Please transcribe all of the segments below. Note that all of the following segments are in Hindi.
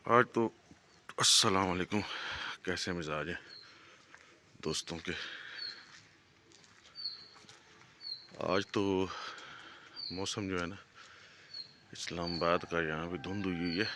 आज तो अस्सलाम वालेकुम। कैसे मिजाज हैं दोस्तों के। आज तो मौसम जो है ना, इस्लामाबाद का यहाँ भी धुंध हुई हुई है।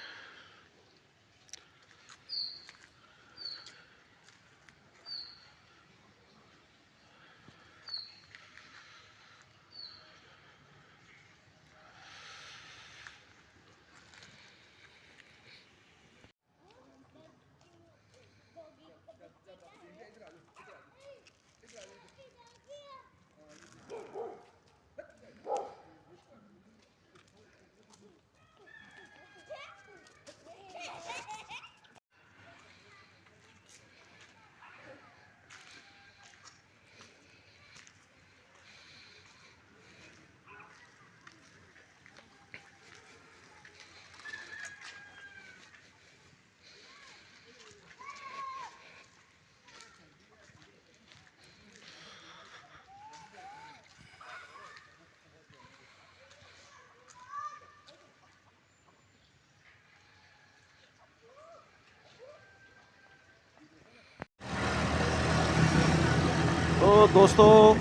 तो दोस्तों,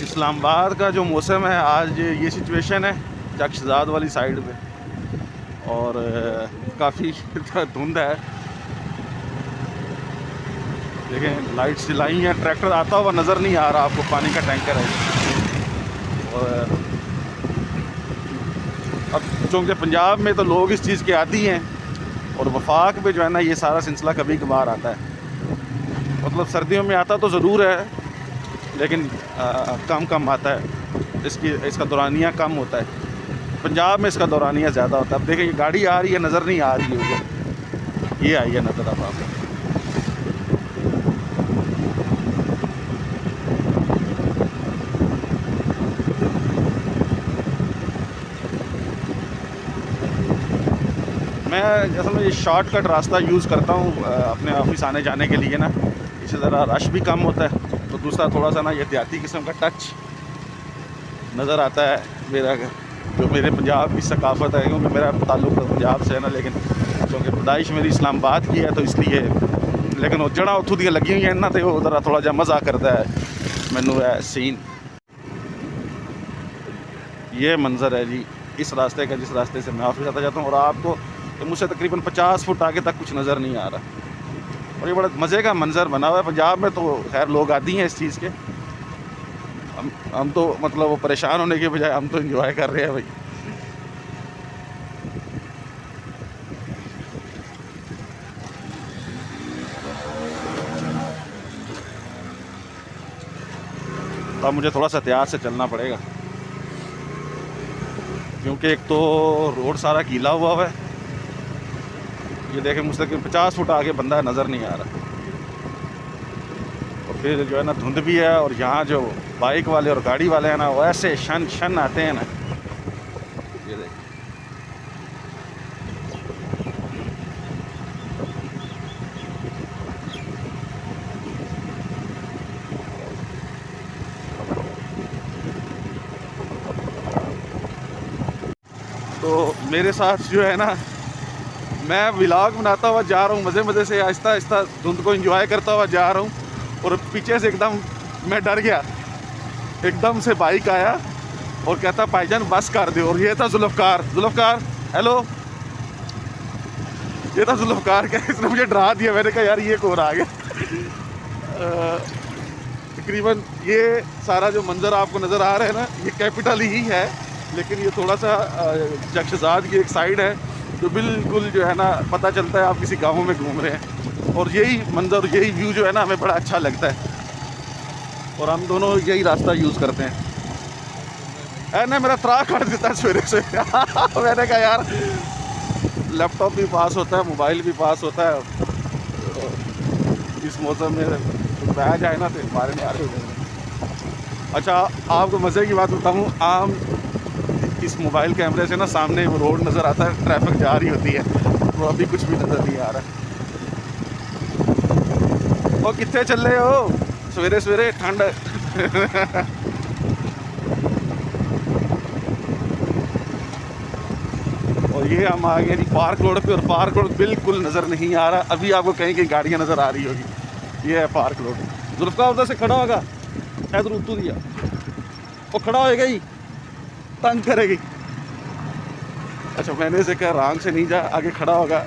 इस्लामाबाद का जो मौसम है, आज ये सिचुएशन है चकशदाद वाली साइड पे, और काफ़ी धुंध है। देखें, लाइट्स जलाई हैं, ट्रैक्टर आता हुआ नज़र नहीं आ रहा आपको, पानी का टैंकर है। और अब चूँकि पंजाब में तो लोग इस चीज़ के आदी हैं, और वफाक में जो है ना, ये सारा सिलसिला कभी कभार आता है। मतलब सर्दियों में आता तो ज़रूर है, लेकिन कम कम आता है। इसका दौरानिया कम होता है। पंजाब में इसका दौरानिया ज़्यादा होता है। अब देखिए, ये गाड़ी आ रही है, नज़र नहीं आ रही है, ये आई है नज़र अब आपको। मैं असल में ये शॉर्टकट रास्ता यूज़ करता हूँ अपने ऑफिस आने जाने के लिए ना। इससे ज़रा रश भी कम होता है, तो दूसरा थोड़ा सा ना ये एहतियाती किस्म का टच नज़र आता है मेरा, जो मेरे पंजाब की सकाफ़त है। क्योंकि मेरा ताल्लुक़ तो पंजाब से है ना, लेकिन क्योंकि पैदाइश मेरी इस्लामाबाद की है, तो इसलिए। लेकिन वो जड़ा उत्थों दी लगी हुई हैं ना, तो वो ज़रा थोड़ा जहा मज़ा करता है मैनू है सीन। ये मंज़र है जी इस रास्ते का, जिस रास्ते से मैं ऑफिस आता जाता हूँ। और आपको तो मुझसे तकरीबन 50 फुट आगे तक कुछ नज़र नहीं आ रहा। और ये बड़ा मज़े का मंज़र बना हुआ है। पंजाब में तो खैर लोग आती हैं इस चीज़ के। हम तो मतलब वो परेशान होने के बजाय हम तो एंजॉय कर रहे हैं भाई। तो अब मुझे थोड़ा सा एहतियात से चलना पड़ेगा, क्योंकि एक तो रोड सारा गीला हुआ है। ये देखें, मुझसे 50 फुट आगे बंदा नज़र नहीं आ रहा। और फिर जो है ना, धुंध भी है। और यहाँ जो बाइक वाले और गाड़ी वाले हैं ना, वो ऐसे शन शन आते हैं ना। ये देखें, तो मेरे साथ जो है ना, मैं व्लॉग बनाता हुआ जा रहा हूँ, मज़े मज़े से आहिस्ता आहिस्ता धुंध को एंजॉय करता हुआ जा रहा हूँ। और पीछे से एकदम मैं डर गया। एकदम से बाइक आया और कहता, भाईजान बस कर दो। और ये था जुल्फ़कार। हेलो, ये था जुल्फ़कार। क्या, इसने मुझे डरा दिया। मैंने कहा यार ये कौन आ गया। तकरीबन ये सारा जो मंज़र आपको नज़र आ रहा है ना, ये कैपिटल ही है। लेकिन ये थोड़ा सा चकशदाद की एक साइड है, जो बिल्कुल जो है ना, पता चलता है आप किसी गाँव में घूम रहे हैं। और यही मंज़र, यही व्यू जो है ना, हमें बड़ा अच्छा लगता है। और हम दोनों यही रास्ता यूज़ करते हैं। ऐने मेरा त्राह काट देता है सवेरे से। मैंने कहा यार, लैपटॉप भी पास होता है, मोबाइल भी पास होता है। इस मौसम में तो बह जाए ना, तो हमारे में आ रहे हो। अच्छा, आपको मज़े की बात बताऊँ, आम इस मोबाइल कैमरे से ना सामने वो रोड नज़र आता है, ट्रैफिक जा रही होती है, तो अभी कुछ भी नज़र नहीं आ रहा। ओ कितने चल रहे हो सवेरे सवेरे, ठंड। और और ये हम आ गए जी पार्क रोड पे, और पार्क रोड बिल्कुल नज़र नहीं आ रहा। अभी आपको कहीं कहीं गाड़ियाँ नज़र आ रही होगी। ये है पार्क रोड। जुल्फ़कार उधर से खड़ा होगा, शायद रुतू दिया वो खड़ा होएगा ही, तंग करेगी। अच्छा मैंने से कहा आराम से नहीं जा, आगे खड़ा होगा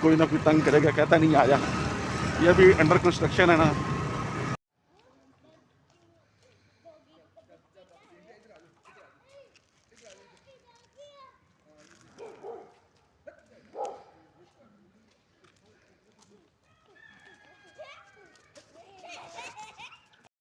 कोई ना कोई तंग करेगा, कहता नहीं आ जा। ये अभी अंडर कंस्ट्रक्शन है ना,